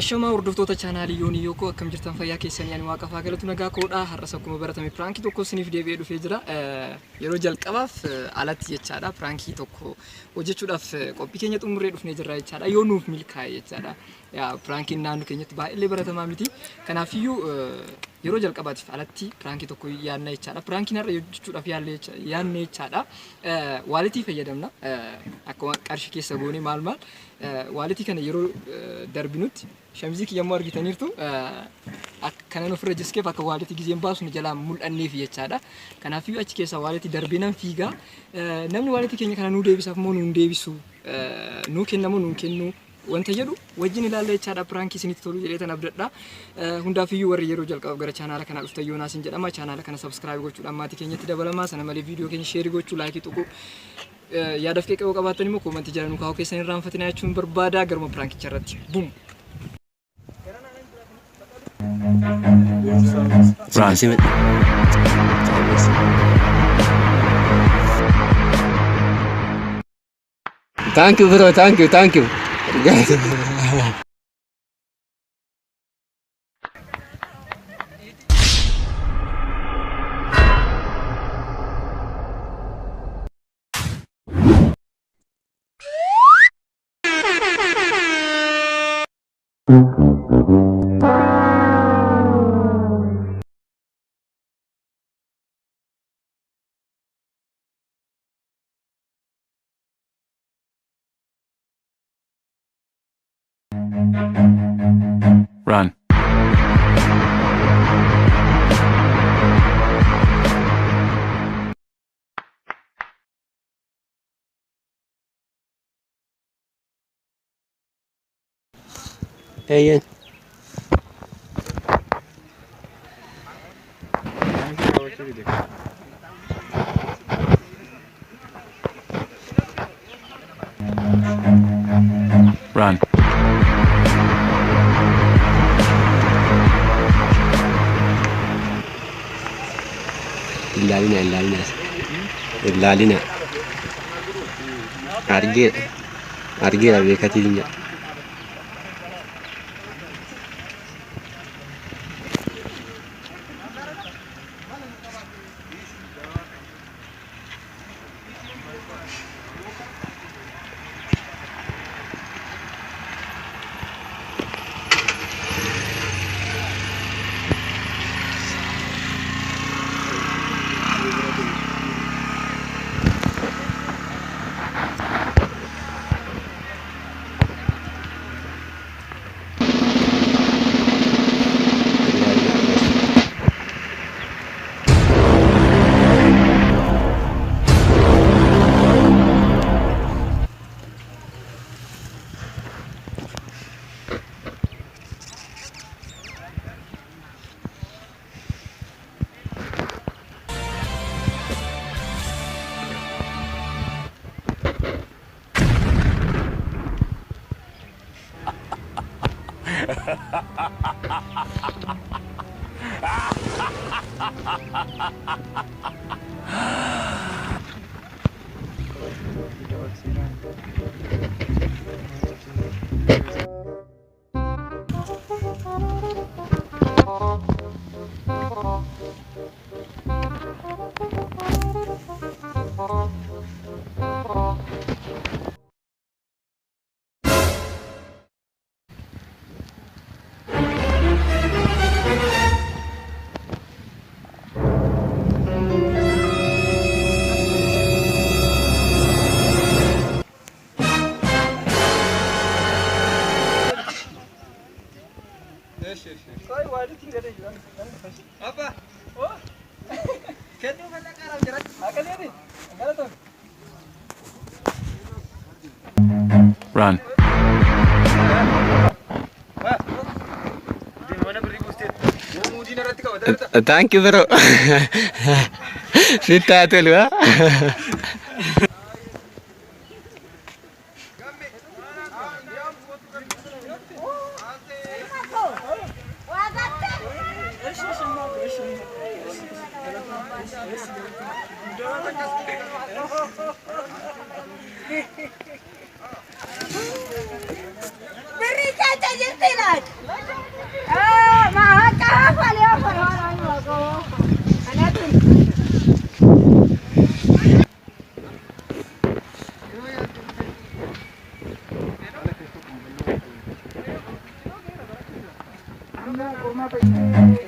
Ashama hordoftoota chaanaalii yoonii yookaan akkam jirtan fayyaa keessanii ani waaqa faagalatu nagaa koodhaa har'as akkuma baratame pirankii tokko siniif deebi'ee dhufee jira. Yeroo jalqabaaf alatti jechaadha pirankii tokko hojjechuudhaaf qophii keenya xumurree dhufnee jirra jechaadha. Yoo nuuf milkaa'e jechaadha. Yaa piraankiin naannoo keenyatti baay'ee baratamaa miti. Kanaafiyyuu yeroo jalqabaatiif alatti pirankii tokko yaadna jechaadha. Piraankiin har'a hojjechuudhaaf yaadne jechaadha. Waalitii fayyadamna. Akkuma qarshii keessa goonee maal waalitii kana yeroo darbinutti shamizii kiyyammoo argitaniirtu akkanan ofirra jiskeef akka waalitii gizeen baasnu jalaa mul'anneef jechaadha. Kanaafiyyuu achi keessa waalitii darbinan fiigaa namni waalitii keenya kana nuu deebisaaf moo nuun deebisu nuu kennamu nuun kennu wanta jedhu wajjin ilaalla jechaadha. Pirankii isinitti tolu jedhee tan abdadha. Hundaafiyyuu warri yeroo jalqabaaf gara chaanaala kana dhuftan Yoonaasin jedhama. Chaanaala kana subscribe gochuudhaan maatii keenyatti dabalamaa. Sana malee viidiyoo keenya share gochuu laayikii tuquu yaadaf qeeqee qabaatan immoo koomentii jala nu kaa'uu keessan irraanfatina jechuun barbaada. Garuma piraankicha irratti bum. Thank you bro, thank you. Run. Hey, Run. Ilaalina. Argeera beekatiinya. Apa? Oh. Kenapa banyak orang jerat? Akan ini. Enggak tahu. Run. Thank you bro. Sita dulu ya. Berikan saja silat.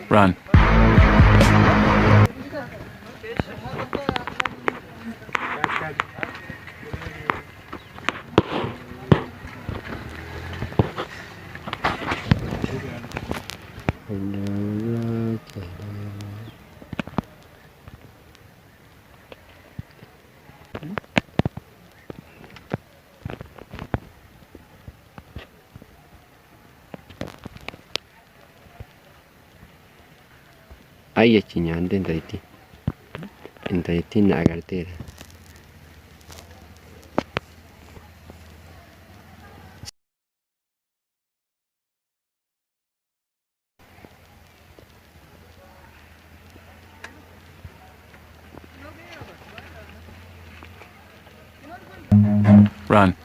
Run. Ay achinya ande intaiti na agartera. Run.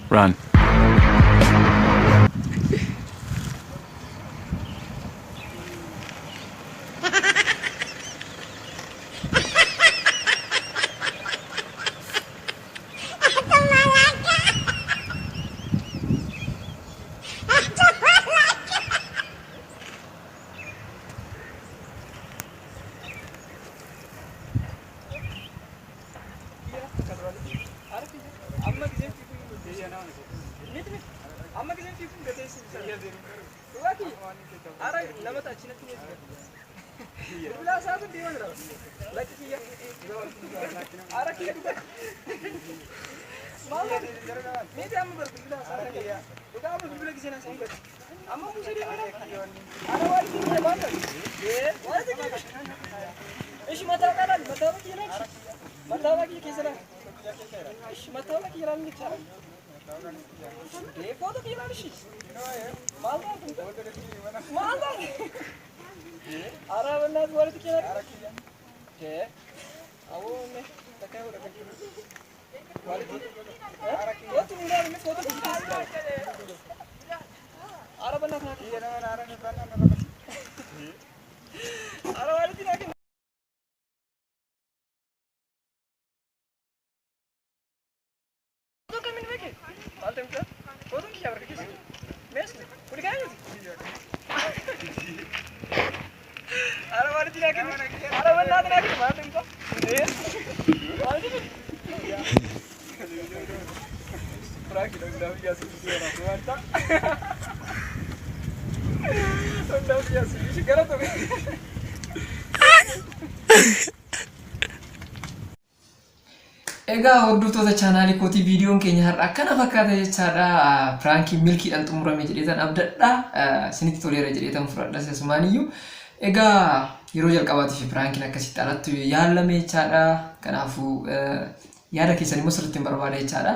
Run. Egaa hordoftoota chaanaalii kootii viidiyoon keenya har'a akkana fakkaata jechaadha. Piraankii milkiidhaan xumurame jedheetan abdadha. Isinitti toleera jedheetan fudhadha sasumaaniyyuu. Egaa yeroo jalqabaatiif piraankiin akkasitti alatti yaalame jechaadha. Kanaafuu yaada keessan immoo sirriitti barbaada jechaadha.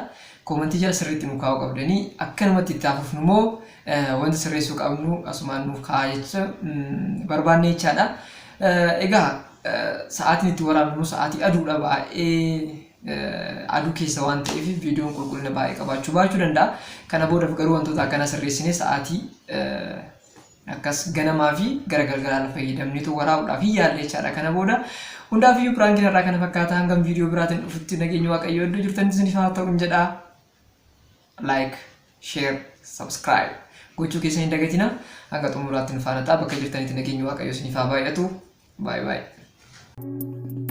Koomentii jala sirriitti nu kaa'uu qabdanii akkanumatti itti hafuuf immoo wanta sirreessuu qabnu asumaan nuuf kaa'aa jecha barbaanne jechaadha. Egaa sa'aatiin itti waraabnu sa'aatii aduudha baay'ee aduu keessa waan ta'eef viidiyoon qulqullina baay'ee qabaachuu danda'a. Kana booda garuu wantoota akkana sirreessinee sa'aatii akkas ganamaa fi gara galgalaan fayyadamneetu waraabuudhaaf yaalle jechaadha. Kana booda hundaafiyyuu piraankiin irraa kana fakkaata. Hangam viidiyoo biraatiin dhufutti nageenya waaqayyoo iddoo jirtanitti isiniif haa ta'u jedha. Like, share, subscribe gochuu keessan hin dagatina. Hanga xumuraatti nu faana ta'a. Bakka jirtanitti nageenya waaqayyoo isiniif haa baay'atu. Bye bye.